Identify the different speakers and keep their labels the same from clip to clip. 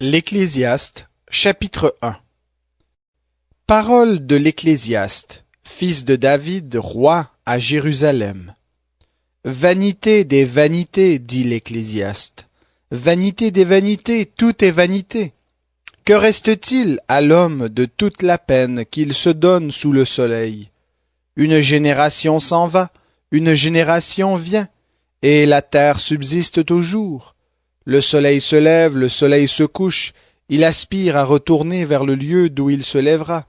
Speaker 1: L'Ecclésiaste, chapitre 1. Parole de l'Ecclésiaste, fils de David, roi à Jérusalem. Vanité des vanités, dit l'Ecclésiaste. Vanité des vanités, tout est vanité. Que reste-t-il à l'homme de toute la peine qu'il se donne sous le soleil? Une génération s'en va, une génération vient, et la terre subsiste toujours. Le soleil se lève, le soleil se couche, il aspire à retourner vers le lieu d'où il se lèvera.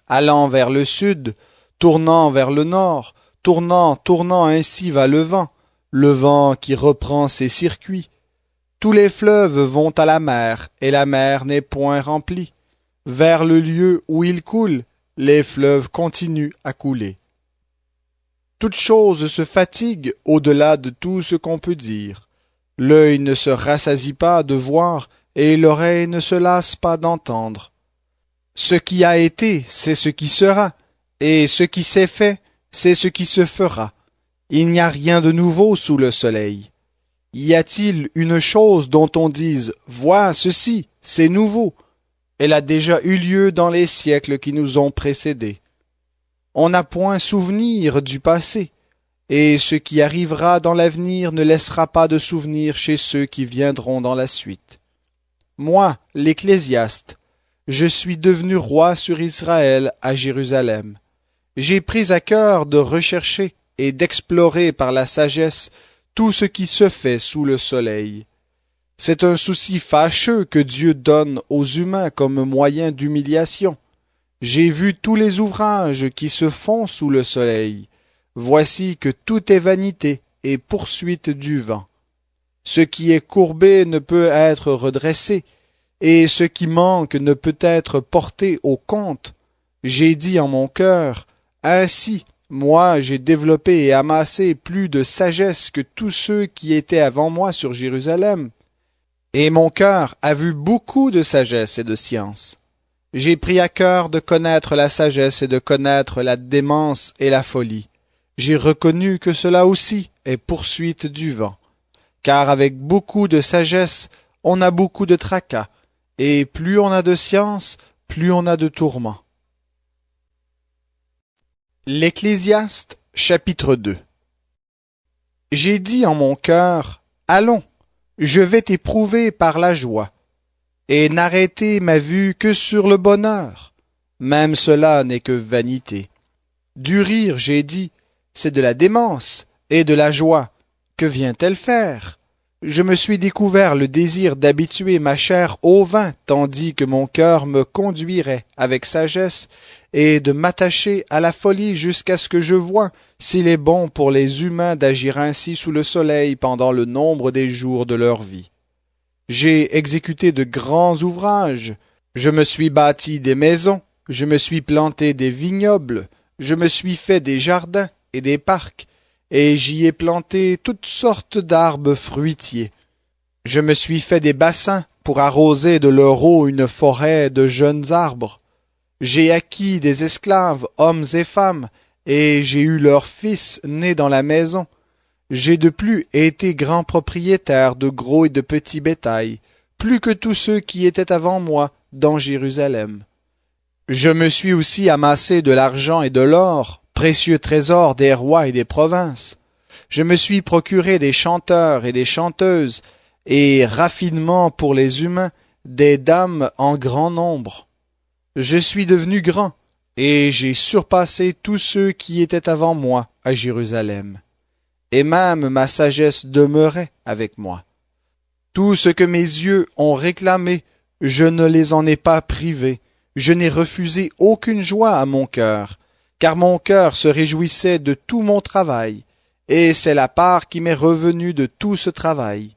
Speaker 1: Allant vers le sud, tournant vers le nord, tournant ainsi va le vent qui reprend ses circuits. Tous les fleuves vont à la mer, et la mer n'est point remplie. Vers le lieu où ils coulent, les fleuves continuent à couler. Toute chose se fatigue au-delà de tout ce qu'on peut dire. L'œil ne se rassasie pas de voir, et l'oreille ne se lasse pas d'entendre. Ce qui a été, c'est ce qui sera, et ce qui s'est fait, c'est ce qui se fera. Il n'y a rien de nouveau sous le soleil. Y a-t-il une chose dont on dise « Vois ceci, c'est nouveau » Elle a déjà eu lieu dans les siècles qui nous ont précédés. On n'a point souvenir du passé, et ce qui arrivera dans l'avenir ne laissera pas de souvenir chez ceux qui viendront dans la suite. Moi, l'Ecclésiaste, je suis devenu roi sur Israël à Jérusalem. J'ai pris à cœur de rechercher et d'explorer par la sagesse tout ce qui se fait sous le soleil. C'est un souci fâcheux que Dieu donne aux humains comme moyen d'humiliation. J'ai vu tous les ouvrages qui se font sous le soleil. Voici que tout est vanité et poursuite du vent. Ce qui est courbé ne peut être redressé, et ce qui manque ne peut être porté au compte. J'ai dit en mon cœur, ainsi, moi j'ai développé et amassé plus de sagesse que tous ceux qui étaient avant moi sur Jérusalem. Et mon cœur a vu beaucoup de sagesse et de science. J'ai pris à cœur de connaître la sagesse et de connaître la démence et la folie. J'ai reconnu que cela aussi est poursuite du vent. Car avec beaucoup de sagesse, on a beaucoup de tracas, et plus on a de science, plus on a de tourments. L'Ecclésiaste, chapitre 2. J'ai dit en mon cœur, allons, je vais t'éprouver par la joie, et n'arrêter ma vue que sur le bonheur. Même cela n'est que vanité. Du rire, j'ai dit, c'est de la démence, et de la joie. Que vient-elle faire? Je me suis découvert le désir d'habituer ma chair au vin, tandis que mon cœur me conduirait avec sagesse, et de m'attacher à la folie jusqu'à ce que je voie s'il est bon pour les humains d'agir ainsi sous le soleil pendant le nombre des jours de leur vie. J'ai exécuté de grands ouvrages, je me suis bâti des maisons, je me suis planté des vignobles, je me suis fait des jardins et des parcs, et j'y ai planté toutes sortes d'arbres fruitiers. Je me suis fait des bassins pour arroser de leur eau une forêt de jeunes arbres. J'ai acquis des esclaves, hommes et femmes, et j'ai eu leurs fils nés dans la maison. J'ai de plus été grand propriétaire de gros et de petits bétail, plus que tous ceux qui étaient avant moi dans Jérusalem. Je me suis aussi amassé de l'argent et de l'or, précieux trésors des rois et des provinces. Je me suis procuré des chanteurs et des chanteuses, et raffinement pour les humains, des dames en grand nombre. Je suis devenu grand, et j'ai surpassé tous ceux qui étaient avant moi à Jérusalem. Et même ma sagesse demeurait avec moi. Tout ce que mes yeux ont réclamé, je ne les en ai pas privés. Je n'ai refusé aucune joie à mon cœur, car mon cœur se réjouissait de tout mon travail, et c'est la part qui m'est revenue de tout ce travail.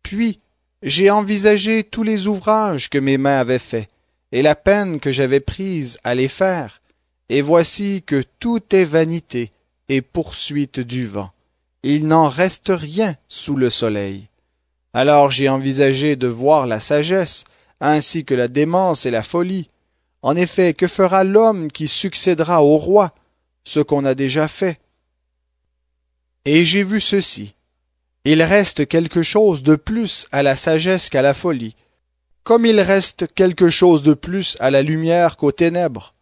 Speaker 1: Puis, j'ai envisagé tous les ouvrages que mes mains avaient faits, et la peine que j'avais prise à les faire, et voici que tout est vanité et poursuite du vent. Il n'en reste rien sous le soleil. Alors j'ai envisagé de voir la sagesse, ainsi que la démence et la folie. En effet, que fera l'homme qui succédera au roi? Ce qu'on a déjà fait. Et j'ai vu ceci. Il reste quelque chose de plus à la sagesse qu'à la folie. comme il reste quelque chose de plus à la lumière qu'aux ténèbres.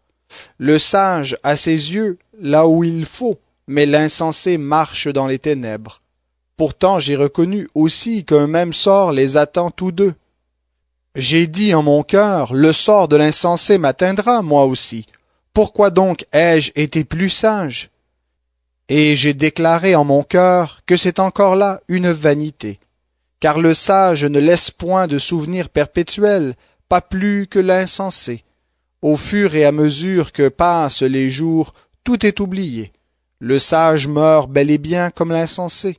Speaker 1: Le sage a ses yeux là où il faut, mais l'insensé marche dans les ténèbres. Pourtant j'ai reconnu aussi qu'un même sort les attend tous deux. J'ai dit en mon cœur, le sort de l'insensé m'atteindra, moi aussi. Pourquoi donc ai-je été plus sage? Et j'ai déclaré en mon cœur que c'est encore là une vanité. Car le sage ne laisse point de souvenir perpétuel, pas plus que l'insensé. Au fur et à mesure que passent les jours, tout est oublié. Le sage meurt bel et bien comme l'insensé.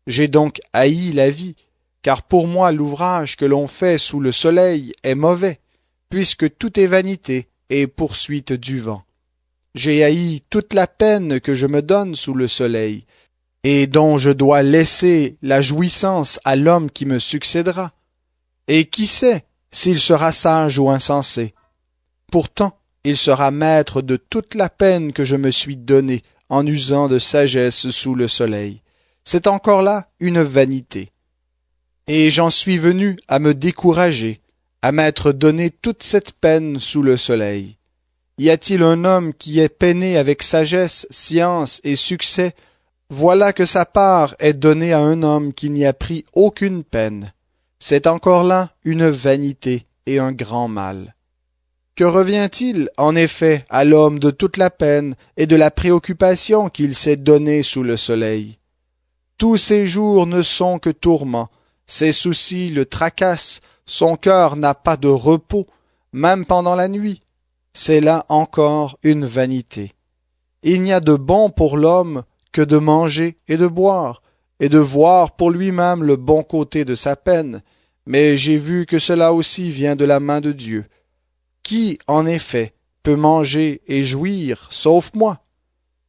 Speaker 1: J'ai donc haï la vie, car pour moi l'ouvrage que l'on fait sous le soleil est mauvais, puisque tout est vanité et poursuite du vent. J'ai haï toute la peine que je me donne sous le soleil, et dont je dois laisser la jouissance à l'homme qui me succédera. Et qui sait s'il sera sage ou insensé? Pourtant, il sera maître de toute la peine que je me suis donnée en usant de sagesse sous le soleil. C'est encore là une vanité. Et j'en suis venu à me décourager, à m'être donné toute cette peine sous le soleil. Y a-t-il un homme qui ait peiné avec sagesse, science et succès? Voilà que sa part est donnée à un homme qui n'y a pris aucune peine. C'est encore là une vanité et un grand mal. Que revient-il, en effet, à l'homme de toute la peine et de la préoccupation qu'il s'est donnée sous le soleil? Tous ses jours ne sont que tourments, ses soucis le tracassent, son cœur n'a pas de repos, même pendant la nuit. C'est là encore une vanité. Il n'y a de bon pour l'homme que de manger et de boire, et de voir pour lui-même le bon côté de sa peine, mais j'ai vu que cela aussi vient de la main de Dieu. Qui, en effet, peut manger et jouir, sauf moi?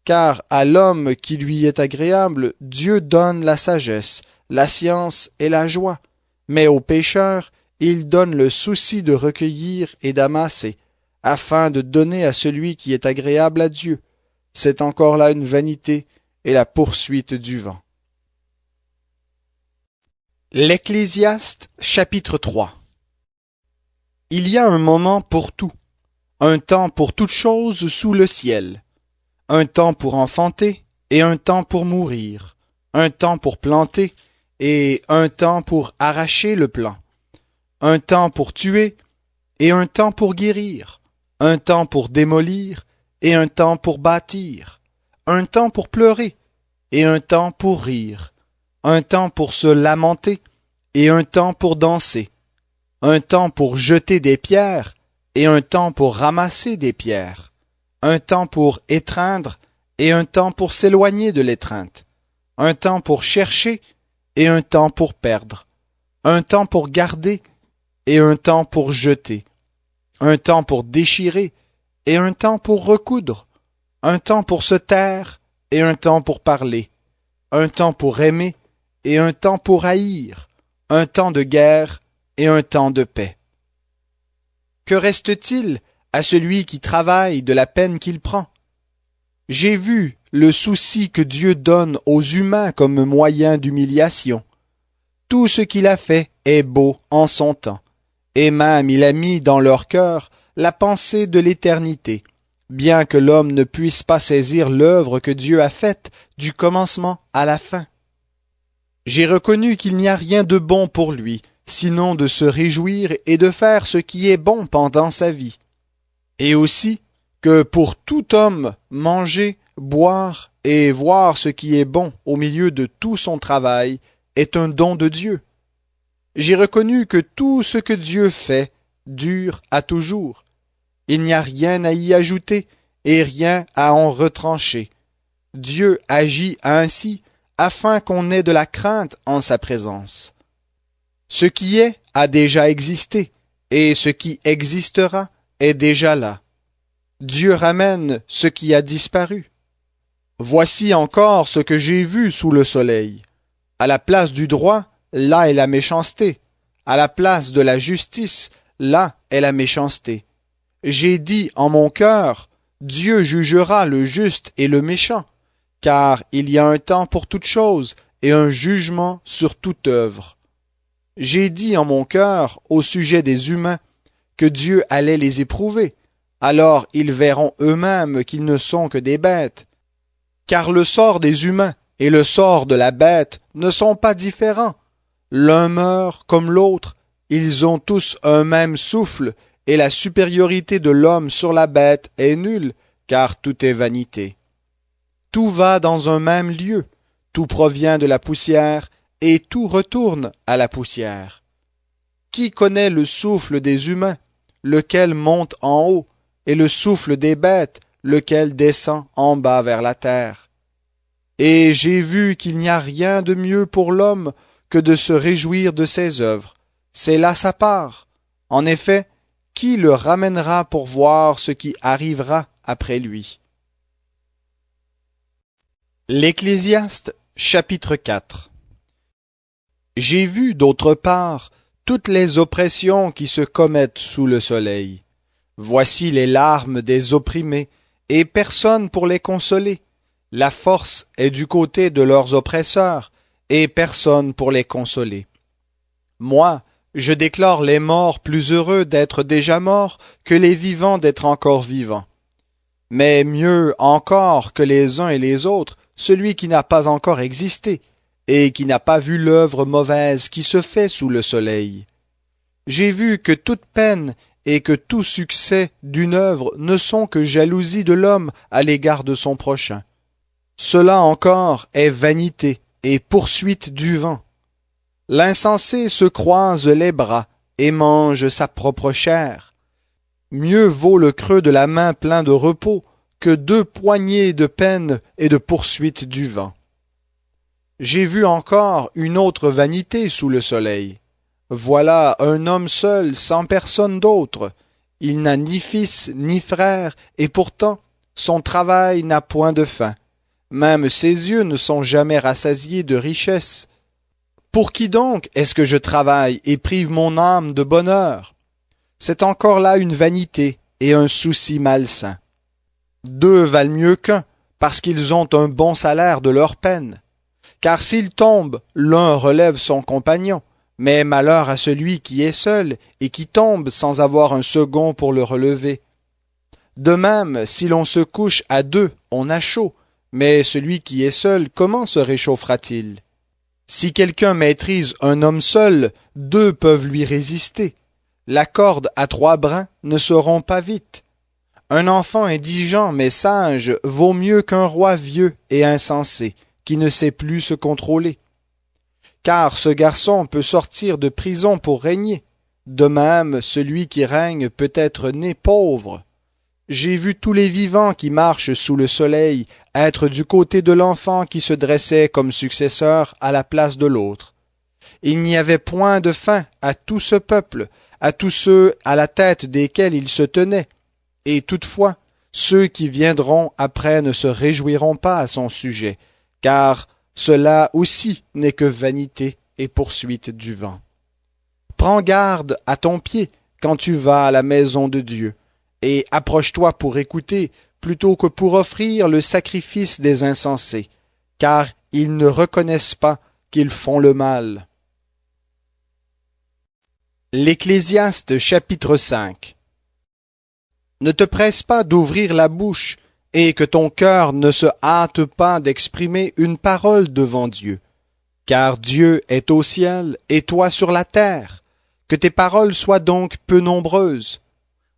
Speaker 1: Car à l'homme qui lui est agréable, Dieu donne la sagesse, la science et la joie, mais au pécheur, il donne le souci de recueillir et d'amasser, afin de donner à celui qui est agréable à Dieu. C'est encore là une vanité et la poursuite du vent. L'Ecclésiaste, chapitre 3. Il y a un moment pour tout, un temps pour toute chose sous le ciel, un temps pour enfanter et un temps pour mourir, un temps pour planter et un temps pour arracher le plant, un temps pour tuer et un temps pour guérir, un temps pour démolir et un temps pour bâtir, un temps pour pleurer et un temps pour rire, un temps pour se lamenter et un temps pour danser, un temps pour jeter des pierres et un temps pour ramasser des pierres, un temps pour étreindre et un temps pour s'éloigner de l'étreinte, un temps pour chercher et un temps pour perdre, un temps pour garder et un temps pour jeter, un temps pour déchirer et un temps pour recoudre, un temps pour se taire et un temps pour parler, un temps pour aimer et un temps pour haïr, un temps de guerre et un temps de paix. Que reste-t-il à celui qui travaille de la peine qu'il prend? J'ai vu le souci que Dieu donne aux humains comme moyen d'humiliation. Tout ce qu'il a fait est beau en son temps, et même il a mis dans leur cœur la pensée de l'éternité, bien que l'homme ne puisse pas saisir l'œuvre que Dieu a faite du commencement à la fin. J'ai reconnu qu'il n'y a rien de bon pour lui, sinon de se réjouir et de faire ce qui est bon pendant sa vie. Et aussi que pour tout homme, manger, boire et voir ce qui est bon au milieu de tout son travail est un don de Dieu. J'ai reconnu que tout ce que Dieu fait dure à toujours. Il n'y a rien à y ajouter et rien à en retrancher. Dieu agit ainsi afin qu'on ait de la crainte en sa présence. Ce qui est a déjà existé, et ce qui existera est déjà là. Dieu ramène ce qui a disparu. Voici encore ce que j'ai vu sous le soleil. À la place du droit, là est la méchanceté. À la place de la justice, là est la méchanceté. J'ai dit en mon cœur, Dieu jugera le juste et le méchant, car il y a un temps pour toute chose et un jugement sur toute œuvre. J'ai dit en mon cœur au sujet des humains que Dieu allait les éprouver. Alors ils verront eux-mêmes qu'ils ne sont que des bêtes. Car le sort des humains et le sort de la bête ne sont pas différents. L'un meurt comme l'autre, ils ont tous un même souffle, et la supériorité de l'homme sur la bête est nulle, car tout est vanité. Tout va dans un même lieu, tout provient de la poussière, et tout retourne à la poussière. Qui connaît le souffle des humains, lequel monte en haut, et le souffle des bêtes, lequel descend en bas vers la terre? Et j'ai vu qu'il n'y a rien de mieux pour l'homme que de se réjouir de ses œuvres. C'est là sa part. En effet, qui le ramènera pour voir ce qui arrivera après lui? L'Ecclésiaste, chapitre 4. J'ai vu d'autre part toutes les oppressions qui se commettent sous le soleil. Voici les larmes des opprimés, et personne pour les consoler. La force est du côté de leurs oppresseurs, et personne pour les consoler. Moi, je déclare les morts plus heureux d'être déjà morts que les vivants d'être encore vivants. Mais mieux encore que les uns et les autres, celui qui n'a pas encore existé, et qui n'a pas vu l'œuvre mauvaise qui se fait sous le soleil. J'ai vu que toute peine et que tout succès d'une œuvre ne sont que jalousie de l'homme à l'égard de son prochain. Cela encore est vanité et poursuite du vent. L'insensé se croise les bras et mange sa propre chair. Mieux vaut le creux de la main plein de repos que 2 poignées de peine et de poursuite du vent. J'ai vu encore une autre vanité sous le soleil. Voilà un homme seul, sans personne d'autre. Il n'a ni fils ni frère, et pourtant son travail n'a point de fin. Même ses yeux ne sont jamais rassasiés de richesse. Pour qui donc est-ce que je travaille et prive mon âme de bonheur? C'est encore là une vanité et un souci malsain. 2 valent mieux qu'un, parce qu'ils ont un bon salaire de leur peine. Car s'ils tombent, l'un relève son compagnon, mais malheur à celui qui est seul et qui tombe sans avoir un second pour le relever. De même, si l'on se couche à 2, on a chaud, mais celui qui est seul, comment se réchauffera-t-il? Si quelqu'un maîtrise un homme seul, 2 peuvent lui résister. La corde à 3 brins ne se rompt pas vite. Un enfant indigent mais sage vaut mieux qu'un roi vieux et insensé, qui ne sait plus se contrôler. Car ce garçon peut sortir de prison pour régner. De même, celui qui règne peut être né pauvre. J'ai vu tous les vivants qui marchent sous le soleil être du côté de l'enfant qui se dressait comme successeur à la place de l'autre. Il n'y avait point de fin à tout ce peuple, à tous ceux à la tête desquels il se tenait. Et toutefois, ceux qui viendront après ne se réjouiront pas à son sujet, car cela aussi n'est que vanité et poursuite du vent. Prends garde à ton pied quand tu vas à la maison de Dieu, et approche-toi pour écouter plutôt que pour offrir le sacrifice des insensés, car ils ne reconnaissent pas qu'ils font le mal. L'Ecclésiaste chapitre 5. Ne te presse pas d'ouvrir la bouche, et que ton cœur ne se hâte pas d'exprimer une parole devant Dieu. Car Dieu est au ciel, et toi sur la terre. Que tes paroles soient donc peu nombreuses.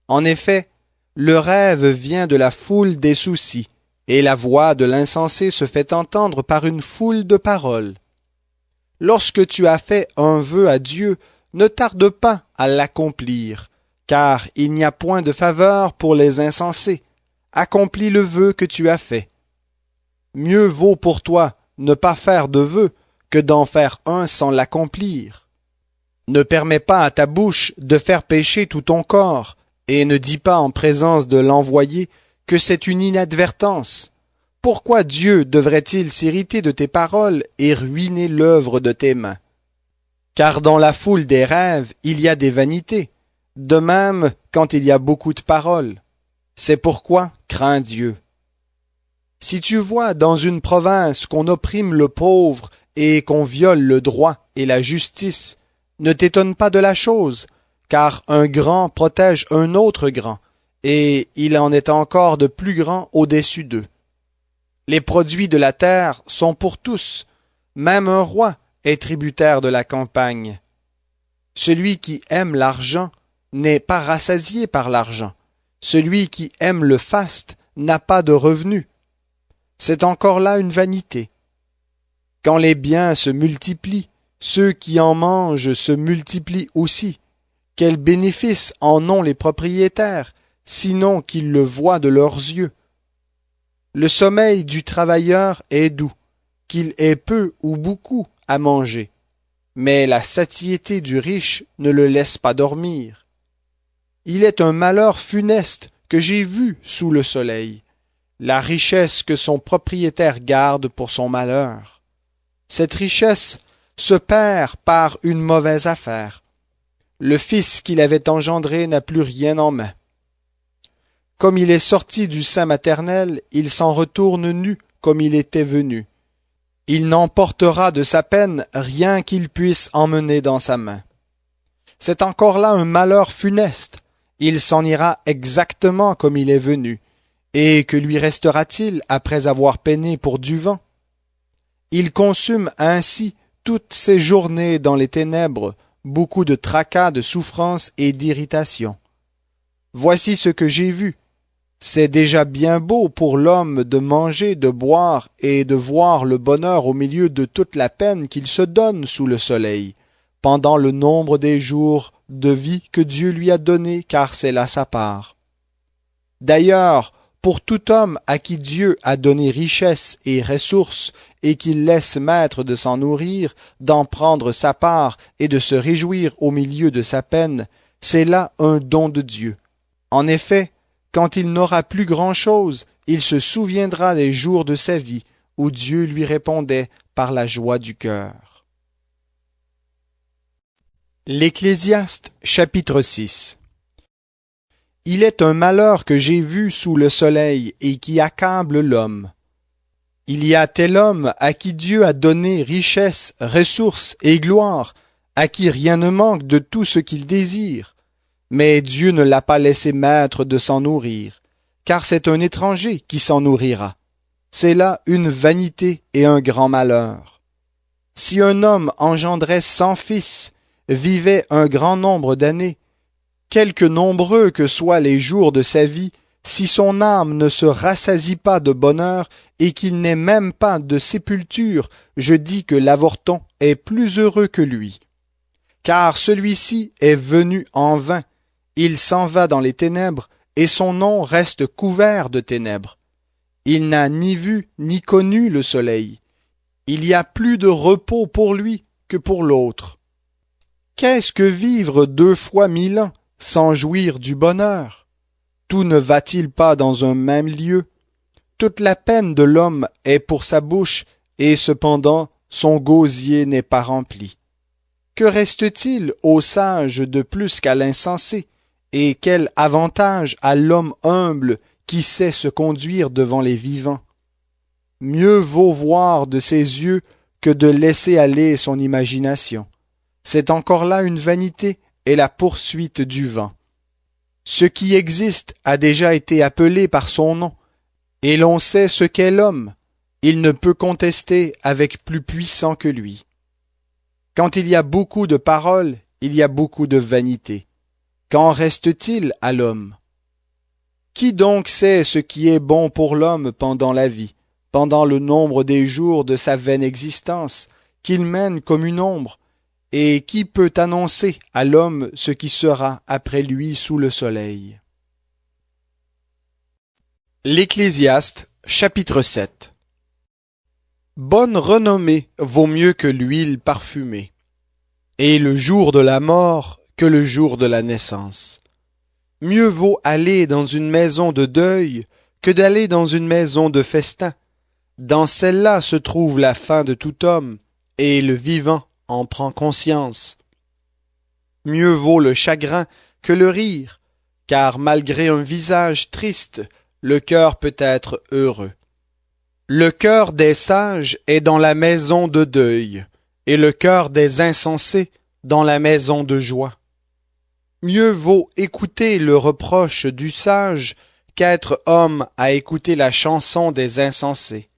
Speaker 1: En effet, le rêve vient de la foule des soucis, et la voix de l'insensé se fait entendre par une foule de paroles. Lorsque tu as fait un vœu à Dieu, ne tarde pas à l'accomplir, car il n'y a point de faveur pour les insensés. Accomplis le vœu que tu as fait. Mieux vaut pour toi ne pas faire de vœu que d'en faire un sans l'accomplir. Ne permets pas à ta bouche de faire pécher tout ton corps, et ne dis pas en présence de l'envoyé que c'est une inadvertance. Pourquoi Dieu devrait-il s'irriter de tes paroles et ruiner l'œuvre de tes mains? Car dans la foule des rêves, il y a des vanités, de même quand il y a beaucoup de paroles. C'est pourquoi crains Dieu. Si tu vois dans une province qu'on opprime le pauvre et qu'on viole le droit et la justice, Ne t'étonne pas de la chose, car un grand protège un autre grand, et il en est encore de plus grands au-dessus d'eux. Les produits de la terre sont pour tous, même un roi est tributaire de la campagne. Celui qui aime l'argent n'est pas rassasié par l'argent. Celui qui aime le faste n'a pas de revenu. C'est encore là une vanité. Quand les biens se multiplient, ceux qui en mangent se multiplient aussi. Quel bénéfice en ont les propriétaires, sinon qu'ils le voient de leurs yeux? Le sommeil du travailleur est doux, qu'il ait peu ou beaucoup à manger, mais la satiété du riche ne le laisse pas dormir. Il est un malheur funeste que j'ai vu sous le soleil, la richesse que son propriétaire garde pour son malheur. Cette richesse se perd par une mauvaise affaire. Le fils qu'il avait engendré n'a plus rien en main. Comme il est sorti du sein maternel, il s'en retourne nu comme il était venu. Il n'emportera de sa peine rien qu'il puisse emmener dans sa main. C'est encore là un malheur funeste. Il s'en ira exactement comme il est venu. Et que lui restera-t-il après avoir peiné pour du vent? Il consume ainsi toutes ses journées dans les ténèbres, beaucoup de tracas, de souffrances et d'irritations. Voici ce que j'ai vu. C'est déjà bien beau pour l'homme de manger, de boire et de voir le bonheur au milieu de toute la peine qu'il se donne sous le soleil, pendant le nombre des jours de vie que Dieu lui a donné, car c'est là sa part. D'ailleurs, pour tout homme à qui Dieu a donné richesse et ressources, et qu'il laisse maître de s'en nourrir, d'en prendre sa part et de se réjouir au milieu de sa peine, c'est là un don de Dieu. En effet, quand il n'aura plus grand-chose, il se souviendra des jours de sa vie, où Dieu lui répondait par la joie du cœur. L'Ecclésiaste, chapitre 6. Il est un malheur que j'ai vu sous le soleil et qui accable l'homme. Il y a tel homme à qui Dieu a donné richesse, ressources et gloire, à qui rien ne manque de tout ce qu'il désire. Mais Dieu ne l'a pas laissé maître de s'en nourrir, car c'est un étranger qui s'en nourrira. C'est là une vanité et un grand malheur. Si un homme engendrait 100 fils, vivait un grand nombre d'années, quelque nombreux que soient les jours de sa vie, si son âme ne se rassasie pas de bonheur et qu'il n'ait même pas de sépulture, je dis que l'avorton est plus heureux que lui. Car celui-ci est venu en vain, il s'en va dans les ténèbres, et son nom reste couvert de ténèbres. Il n'a ni vu ni connu le soleil. Il y a plus de repos pour lui que pour l'autre. Qu'est-ce que vivre 2 fois 1000 ans sans jouir du bonheur? Tout ne va-t-il pas dans un même lieu? Toute la peine de l'homme est pour sa bouche, et cependant son gosier n'est pas rempli. Que reste-t-il au sage de plus qu'à l'insensé? Et quel avantage à l'homme humble qui sait se conduire devant les vivants? Mieux vaut voir de ses yeux que de laisser aller son imagination. C'est encore là une vanité et la poursuite du vent. Ce qui existe a déjà été appelé par son nom, et l'on sait ce qu'est l'homme. Il ne peut contester avec plus puissant que lui. Quand il y a beaucoup de paroles, il y a beaucoup de vanité. Qu'en reste-t-il à l'homme? Qui donc sait ce qui est bon pour l'homme pendant la vie, pendant le nombre des jours de sa vaine existence, qu'il mène comme une ombre, et qui peut annoncer à l'homme ce qui sera après lui sous le soleil? L'Ecclésiaste, chapitre 7. Bonne renommée vaut mieux que l'huile parfumée, et le jour de la mort que le jour de la naissance. Mieux vaut aller dans une maison de deuil que d'aller dans une maison de festin. Dans celle-là se trouve la fin de tout homme, et le vivant en prend conscience. Mieux vaut le chagrin que le rire, car malgré un visage triste, le cœur peut être heureux. Le cœur des sages est dans la maison de deuil, et le cœur des insensés dans la maison de joie. Mieux vaut écouter le reproche du sage qu'être homme à écouter la chanson des insensés.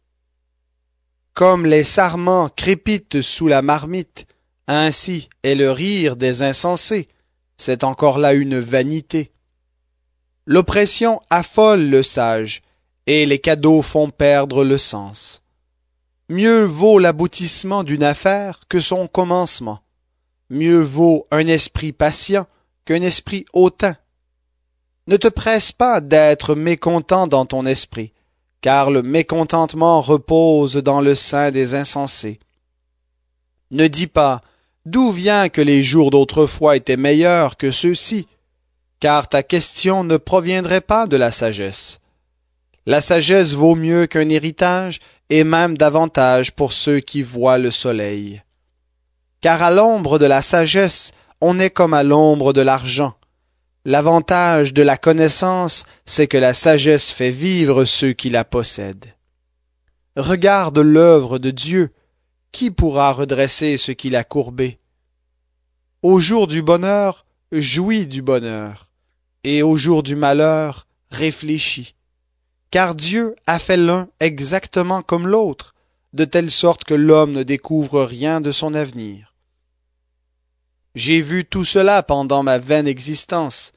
Speaker 1: Comme les sarments crépitent sous la marmite, ainsi est le rire des insensés, c'est encore là une vanité. L'oppression affole le sage, et les cadeaux font perdre le sens. Mieux vaut l'aboutissement d'une affaire que son commencement. Mieux vaut un esprit patient qu'un esprit hautain. Ne te presse pas d'être mécontent dans ton esprit, car le mécontentement repose dans le sein des insensés. Ne dis pas « D'où vient que les jours d'autrefois étaient meilleurs que ceux-ci ?» car ta question ne proviendrait pas de la sagesse. La sagesse vaut mieux qu'un héritage, et même davantage pour ceux qui voient le soleil. Car à l'ombre de la sagesse, on est comme à l'ombre de l'argent. L'avantage de la connaissance, c'est que la sagesse fait vivre ceux qui la possèdent. Regarde l'œuvre de Dieu. Qui pourra redresser ce qu'il a courbé? Au jour du bonheur, jouis du bonheur, et au jour du malheur, réfléchis. Car Dieu a fait l'un exactement comme l'autre, de telle sorte que l'homme ne découvre rien de son avenir. J'ai vu tout cela pendant ma vaine existence.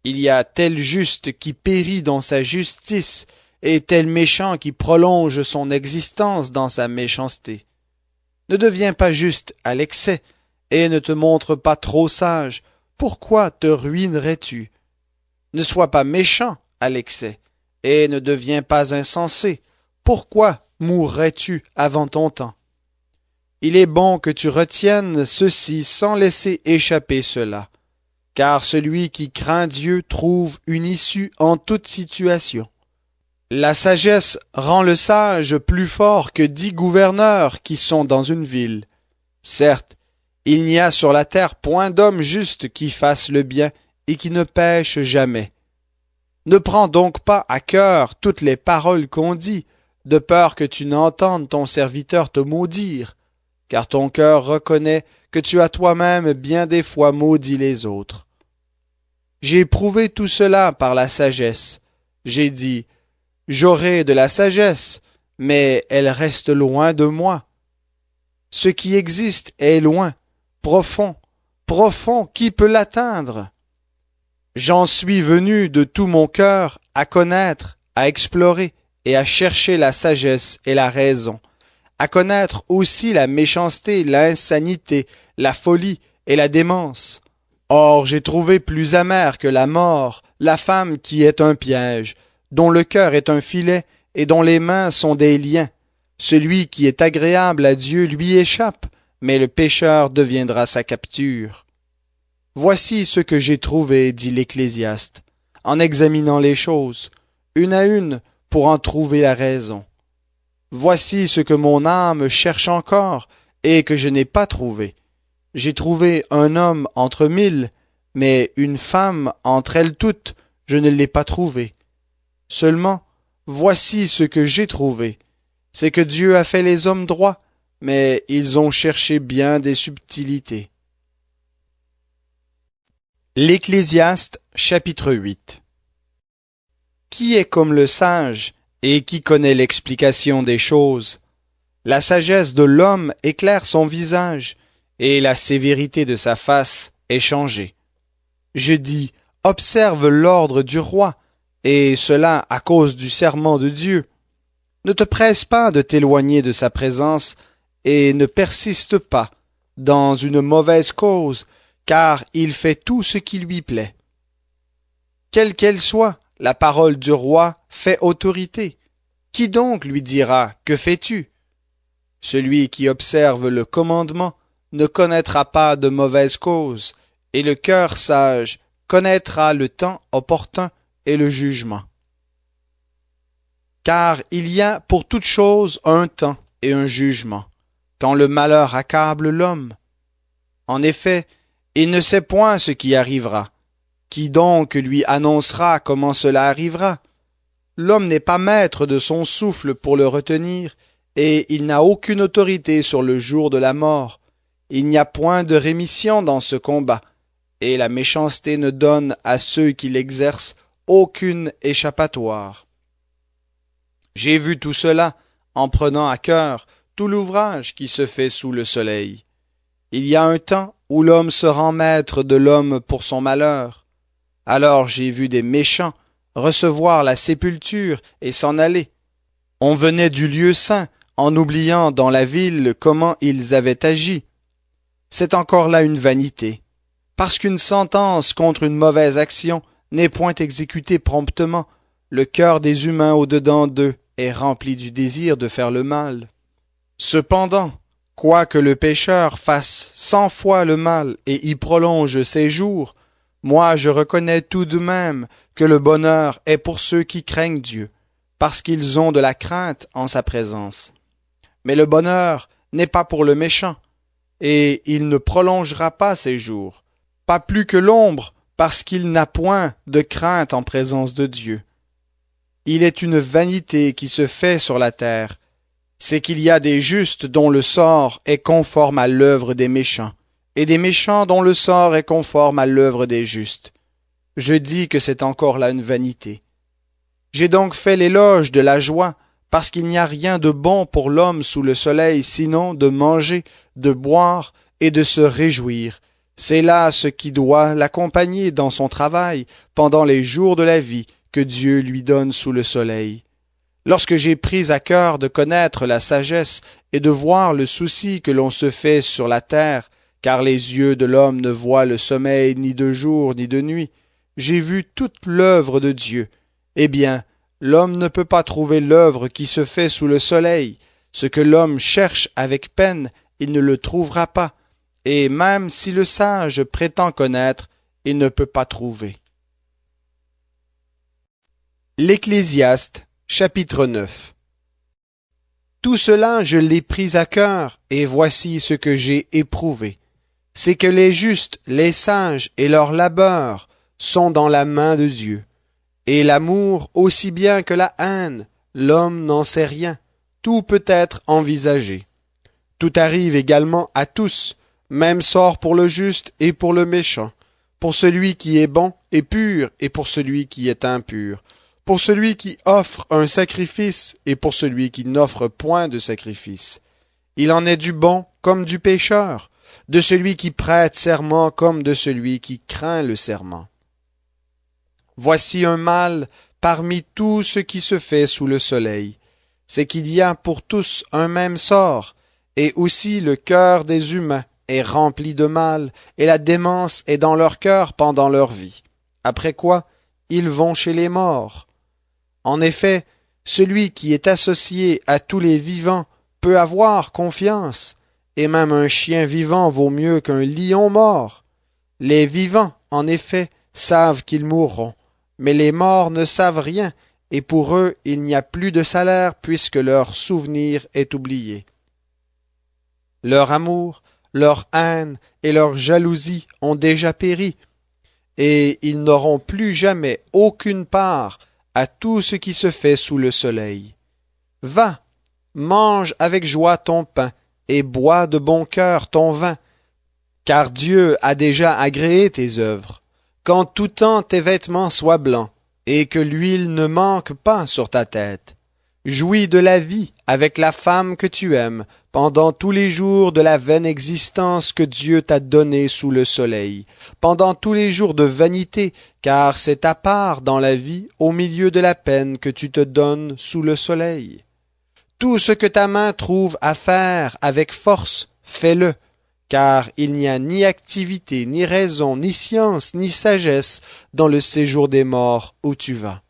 Speaker 1: Il y a tel juste qui périt dans sa justice, et tel méchant qui prolonge son existence dans sa méchanceté. Ne deviens pas juste à l'excès, et ne te montre pas trop sage. Pourquoi te ruinerais-tu? Ne sois pas méchant à l'excès, et ne deviens pas insensé. Pourquoi mourrais-tu avant ton temps? Il est bon que tu retiennes ceci sans laisser échapper cela, car celui qui craint Dieu trouve une issue en toute situation. La sagesse rend le sage plus fort que 10 gouverneurs qui sont dans une ville. Certes, il n'y a sur la terre point d'homme juste qui fasse le bien et qui ne pêche jamais. Ne prends donc pas à cœur toutes les paroles qu'on dit, de peur que tu n'entendes ton serviteur te maudire, car ton cœur reconnaît que tu as toi-même bien des fois maudit les autres. J'ai éprouvé tout cela par la sagesse. J'ai dit, j'aurai de la sagesse, mais elle reste loin de moi. Ce qui existe est loin, profond, profond, qui peut l'atteindre? J'en suis venu de tout mon cœur à connaître, à explorer et à chercher la sagesse et la raison, à connaître aussi la méchanceté, l'insanité, la folie et la démence. Or j'ai trouvé plus amère que la mort la femme qui est un piège, dont le cœur est un filet et dont les mains sont des liens. Celui qui est agréable à Dieu lui échappe, mais le pécheur deviendra sa capture. Voici ce que j'ai trouvé, dit l'Ecclésiaste, en examinant les choses, une à une, pour en trouver la raison. Voici ce que mon âme cherche encore, et que je n'ai pas trouvé. J'ai trouvé un homme entre 1000, mais une femme entre elles toutes, je ne l'ai pas trouvée. Seulement, voici ce que j'ai trouvé, c'est que Dieu a fait les hommes droits, mais ils ont cherché bien des subtilités. L'Ecclésiaste, chapitre 8. Qui est comme le sage, et qui connaît l'explication des choses? La sagesse de l'homme éclaire son visage, et la sévérité de sa face est changée. Je dis, observe l'ordre du roi, et cela à cause du serment de Dieu. Ne te presse pas de t'éloigner de sa présence, et ne persiste pas dans une mauvaise cause, car il fait tout ce qui lui plaît. Quelle qu'elle soit, la parole du roi fait autorité. Qui donc lui dira « Que fais-tu » ? Celui qui observe le commandement ne connaîtra pas de mauvaise cause, et le cœur sage connaîtra le temps opportun et le jugement. Car il y a pour toute chose un temps et un jugement, quand le malheur accable l'homme. En effet, il ne sait point ce qui arrivera. Qui donc lui annoncera comment cela arrivera? L'homme n'est pas maître de son souffle pour le retenir, et il n'a aucune autorité sur le jour de la mort. Il n'y a point de rémission dans ce combat, et la méchanceté ne donne à ceux qui l'exercent aucune échappatoire. J'ai vu tout cela en prenant à cœur tout l'ouvrage qui se fait sous le soleil. Il y a un temps où l'homme se rend maître de l'homme pour son malheur. Alors j'ai vu des méchants recevoir la sépulture et s'en aller. On venait du lieu saint en oubliant dans la ville comment ils avaient agi. C'est encore là une vanité, parce qu'une sentence contre une mauvaise action n'est point exécutée promptement. Le cœur des humains au-dedans d'eux est rempli du désir de faire le mal. Cependant, quoique le pécheur fasse 100 fois le mal et y prolonge ses jours, moi je reconnais tout de même que le bonheur est pour ceux qui craignent Dieu, parce qu'ils ont de la crainte en sa présence. Mais le bonheur n'est pas pour le méchant, et il ne prolongera pas ses jours, pas plus que l'ombre, parce qu'il n'a point de crainte en présence de Dieu. Il est une vanité qui se fait sur la terre, c'est qu'il y a des justes dont le sort est conforme à l'œuvre des méchants, et des méchants dont le sort est conforme à l'œuvre des justes. Je dis que c'est encore là une vanité. J'ai donc fait l'éloge de la joie, parce qu'il n'y a rien de bon pour l'homme sous le soleil, sinon de manger, de boire et de se réjouir. C'est là ce qui doit l'accompagner dans son travail pendant les jours de la vie que Dieu lui donne sous le soleil. Lorsque j'ai pris à cœur de connaître la sagesse et de voir le souci que l'on se fait sur la terre, car les yeux de l'homme ne voient le sommeil ni de jour ni de nuit, j'ai vu toute l'œuvre de Dieu. Eh bien, l'homme ne peut pas trouver l'œuvre qui se fait sous le soleil. Ce que l'homme cherche avec peine, il ne le trouvera pas. Et même si le sage prétend connaître, il ne peut pas trouver. L'Ecclésiaste, chapitre 9. Tout cela je l'ai pris à cœur, et voici ce que j'ai éprouvé. C'est que les justes, les sages et leur labeur sont dans la main de Dieu. Et l'amour aussi bien que la haine, l'homme n'en sait rien, tout peut être envisagé. Tout arrive également à tous, même sort pour le juste et pour le méchant, pour celui qui est bon et pur et pour celui qui est impur, pour celui qui offre un sacrifice et pour celui qui n'offre point de sacrifice. Il en est du bon comme du pécheur, de celui qui prête serment comme de celui qui craint le serment. Voici un mal parmi tout ce qui se fait sous le soleil, c'est qu'il y a pour tous un même sort, et aussi le cœur des humains est rempli de mal, et la démence est dans leur cœur pendant leur vie. Après quoi, ils vont chez les morts. En effet, celui qui est associé à tous les vivants peut avoir confiance, et même un chien vivant vaut mieux qu'un lion mort. Les vivants, en effet, savent qu'ils mourront, mais les morts ne savent rien, et pour eux il n'y a plus de salaire puisque leur souvenir est oublié. Leur amour, leur haine et leur jalousie ont déjà péri, et ils n'auront plus jamais aucune part à tout ce qui se fait sous le soleil. Va, mange avec joie ton pain, et bois de bon cœur ton vin, car Dieu a déjà agréé tes œuvres. Qu'en tout temps tes vêtements soient blancs, et que l'huile ne manque pas sur ta tête. Jouis de la vie avec la femme que tu aimes, pendant tous les jours de la vaine existence que Dieu t'a donnée sous le soleil, pendant tous les jours de vanité, car c'est ta part dans la vie au milieu de la peine que tu te donnes sous le soleil. Tout ce que ta main trouve à faire avec force, fais-le, car il n'y a ni activité, ni raison, ni science, ni sagesse dans le séjour des morts où tu vas.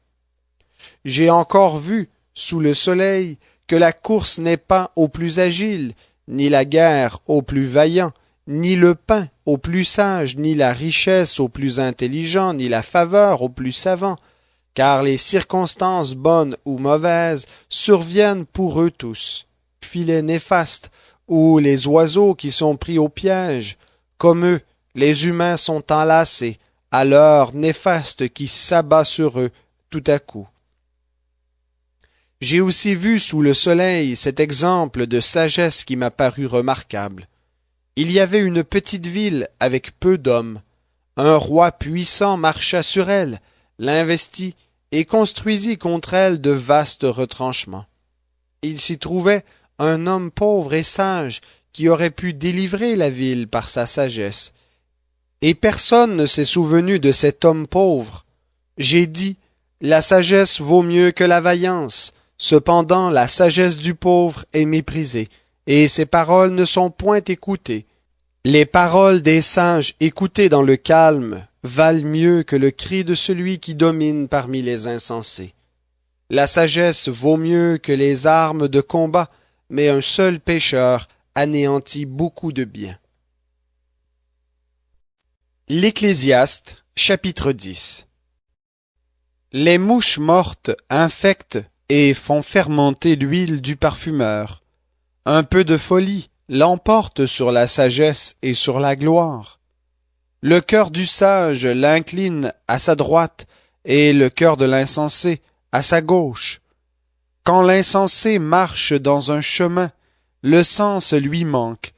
Speaker 1: J'ai encore vu, sous le soleil, que la course n'est pas au plus agile, ni la guerre au plus vaillant, ni le pain au plus sage, ni la richesse au plus intelligent, ni la faveur au plus savant, car les circonstances bonnes ou mauvaises surviennent pour eux tous. Filet néfaste, ou les oiseaux qui sont pris au piège, comme eux, les humains sont enlacés à l'heure néfaste qui s'abat sur eux tout à coup. J'ai aussi vu sous le soleil cet exemple de sagesse qui m'a paru remarquable. Il y avait une petite ville avec peu d'hommes. Un roi puissant marcha sur elle, l'investit et construisit contre elle de vastes retranchements. Il s'y trouvait un homme pauvre et sage qui aurait pu délivrer la ville par sa sagesse. Et personne ne s'est souvenu de cet homme pauvre. J'ai dit, la sagesse vaut mieux que la vaillance. Cependant, la sagesse du pauvre est méprisée, et ses paroles ne sont point écoutées. Les paroles des sages écoutées dans le calme valent mieux que le cri de celui qui domine parmi les insensés. La sagesse vaut mieux que les armes de combat, mais un seul pécheur anéantit beaucoup de bien. L'Ecclésiaste, chapitre 10. Les mouches mortes infectent et font fermenter l'huile du parfumeur. Un peu de folie l'emporte sur la sagesse et sur la gloire. Le cœur du sage l'incline à sa droite et le cœur de l'insensé à sa gauche. Quand l'insensé marche dans un chemin, le sens lui manque,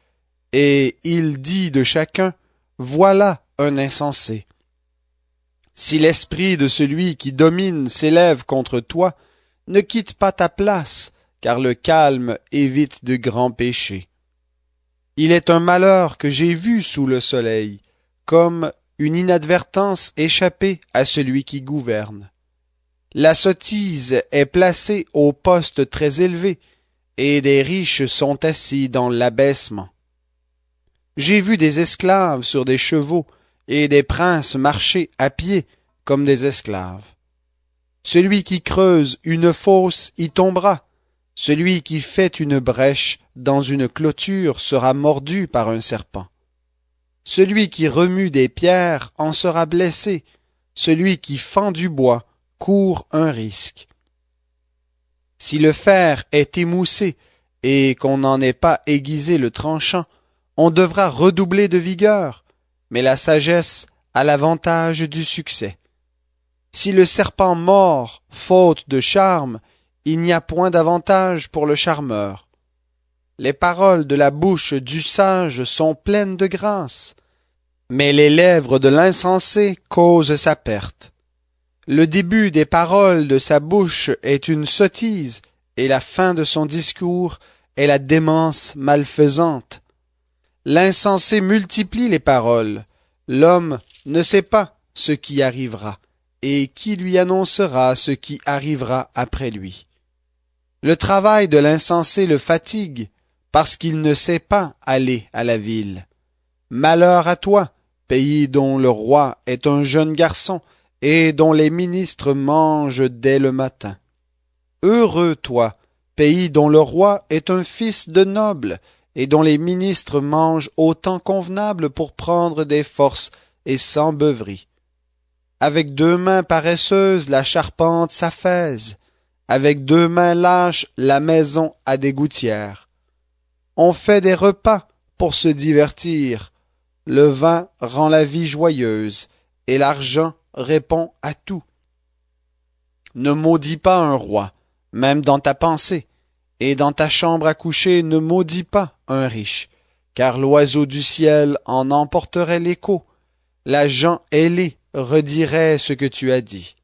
Speaker 1: et il dit de chacun, voilà un insensé. Si l'esprit de celui qui domine s'élève contre toi, ne quitte pas ta place, car le calme évite de grands péchés. Il est un malheur que j'ai vu sous le soleil, comme une inadvertance échappée à celui qui gouverne. La sottise est placée au poste très élevé, et des riches sont assis dans l'abaissement. J'ai vu des esclaves sur des chevaux, et des princes marcher à pied comme des esclaves. Celui qui creuse une fosse y tombera. Celui qui fait une brèche dans une clôture sera mordu par un serpent. Celui qui remue des pierres en sera blessé. Celui qui fend du bois court un risque. Si le fer est émoussé et qu'on n'en ait pas aiguisé le tranchant, on devra redoubler de vigueur, mais la sagesse a l'avantage du succès. Si le serpent mord, faute de charme, il n'y a point d'avantage pour le charmeur. Les paroles de la bouche du sage sont pleines de grâce, mais les lèvres de l'insensé causent sa perte. Le début des paroles de sa bouche est une sottise, et la fin de son discours est la démence malfaisante. L'insensé multiplie les paroles. L'homme ne sait pas ce qui arrivera, et qui lui annoncera ce qui arrivera après lui. Le travail de l'insensé le fatigue, parce qu'il ne sait pas aller à la ville. Malheur à toi, pays dont le roi est un jeune garçon, et dont les ministres mangent dès le matin. Heureux toi, pays dont le roi est un fils de noble, et dont les ministres mangent au temps convenable pour prendre des forces et sans beuverie. Avec 2 mains paresseuses, la charpente s'affaise. Avec 2 mains lâches, la maison a des gouttières. On fait des repas pour se divertir. Le vin rend la vie joyeuse, et l'argent répond à tout. Ne maudis pas un roi, même dans ta pensée, et dans ta chambre à coucher ne maudis pas un riche, car l'oiseau du ciel en emporterait l'écho. La gent ailée redirait ce que tu as dit.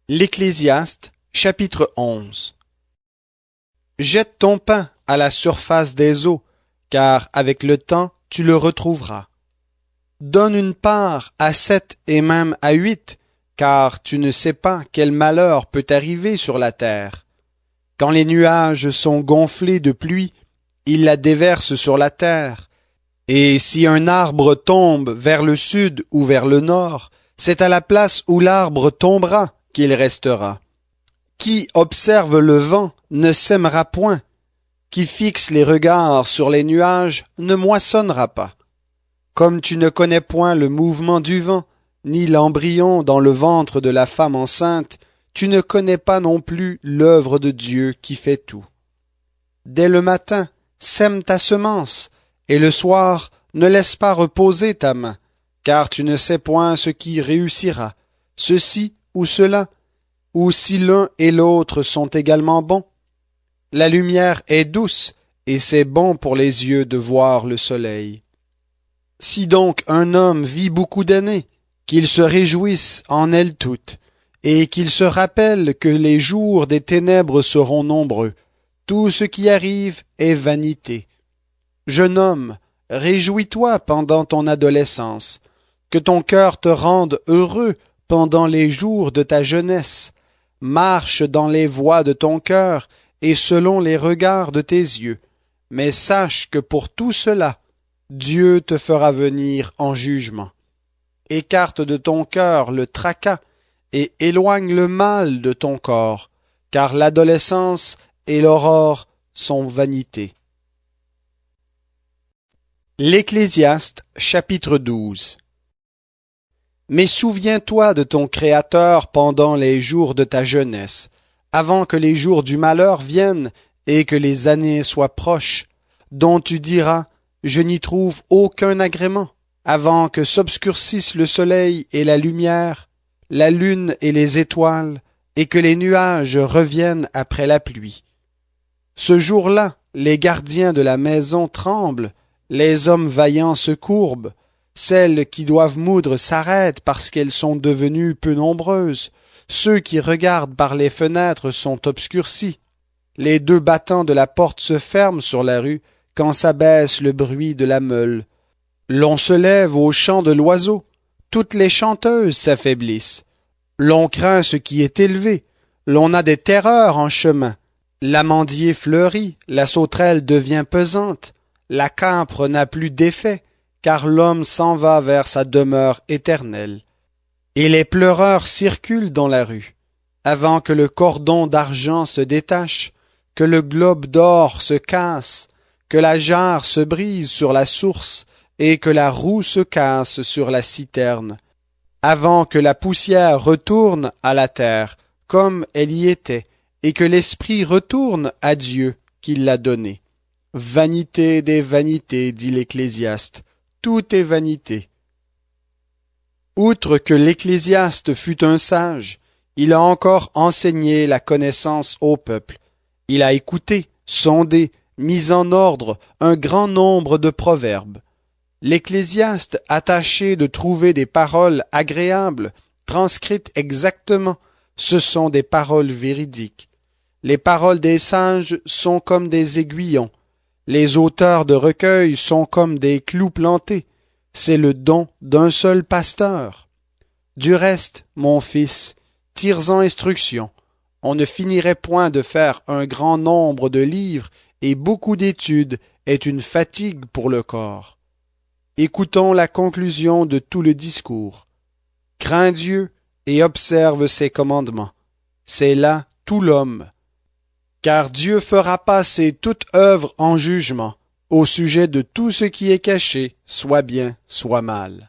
Speaker 1: L'Ecclésiaste, chapitre 11. Jette ton pain à la surface des eaux, car avec le temps tu le retrouveras. Donne une part à 7 et même à 8, car tu ne sais pas quel malheur peut arriver sur la terre. Quand les nuages sont gonflés de pluie, ils la déversent sur la terre. Et si un arbre tombe vers le sud ou vers le nord, c'est à la place où l'arbre tombera qu'il restera. Qui observe le vent ne sèmera point. Qui fixe les regards sur les nuages ne moissonnera pas. Comme tu ne connais point le mouvement du vent, ni l'embryon dans le ventre de la femme enceinte, tu ne connais pas non plus l'œuvre de Dieu qui fait tout. Dès le matin, sème ta semence, et le soir, ne laisse pas reposer ta main, car tu ne sais point ce qui réussira, ceci ou cela, ou si l'un et l'autre sont également bons. La lumière est douce, et c'est bon pour les yeux de voir le soleil. Si donc un homme vit beaucoup d'années, qu'il se réjouisse en elles toutes, et qu'il se rappelle que les jours des ténèbres seront nombreux. Tout ce qui arrive est vanité. Jeune homme, réjouis-toi pendant ton adolescence, que ton cœur te rende heureux pendant les jours de ta jeunesse. Marche dans les voies de ton cœur et selon les regards de tes yeux. Mais sache que pour tout cela, Dieu te fera venir en jugement. Écarte de ton cœur le tracas et éloigne le mal de ton corps, car l'adolescence et l'aurore sont vanité. L'Ecclésiaste, chapitre 12. Mais souviens-toi de ton Créateur pendant les jours de ta jeunesse, avant que les jours du malheur viennent et que les années soient proches, dont tu diras « Je n'y trouve aucun agrément », avant que s'obscurcisse le soleil et la lumière, la lune et les étoiles, et que les nuages reviennent après la pluie. Ce jour-là, les gardiens de la maison tremblent, les hommes vaillants se courbent, celles qui doivent moudre s'arrêtent parce qu'elles sont devenues peu nombreuses, ceux qui regardent par les fenêtres sont obscurcis. Les deux battants de la porte se ferment sur la rue quand s'abaisse le bruit de la meule. L'on se lève au chant de l'oiseau, toutes les chanteuses s'affaiblissent. L'on craint ce qui est élevé, l'on a des terreurs en chemin. L'amandier fleurit, la sauterelle devient pesante, la câpre n'a plus d'effet, car l'homme s'en va vers sa demeure éternelle. Et les pleureurs circulent dans la rue, avant que le cordon d'argent se détache, que le globe d'or se casse, que la jarre se brise sur la source, et que la roue se casse sur la citerne, avant que la poussière retourne à la terre, comme elle y était, et que l'esprit retourne à Dieu qui l'a donné. Vanité des vanités, dit l'Ecclésiaste, tout est vanité. Outre que l'Ecclésiaste fut un sage, il a encore enseigné la connaissance au peuple. Il a écouté, sondé, mis en ordre un grand nombre de proverbes. L'Ecclésiaste a tâché de trouver des paroles agréables, transcrites exactement. Ce sont des paroles véridiques. Les paroles des sages sont comme des aiguillons. Les auteurs de recueils sont comme des clous plantés. C'est le don d'un seul pasteur. Du reste, mon fils, tire-en instruction. On ne finirait point de faire un grand nombre de livres, et beaucoup d'études est une fatigue pour le corps. Écoutons la conclusion de tout le discours. Crains Dieu et observe ses commandements. C'est là tout l'homme. Car Dieu fera passer toute œuvre en jugement, au sujet de tout ce qui est caché, soit bien, soit mal.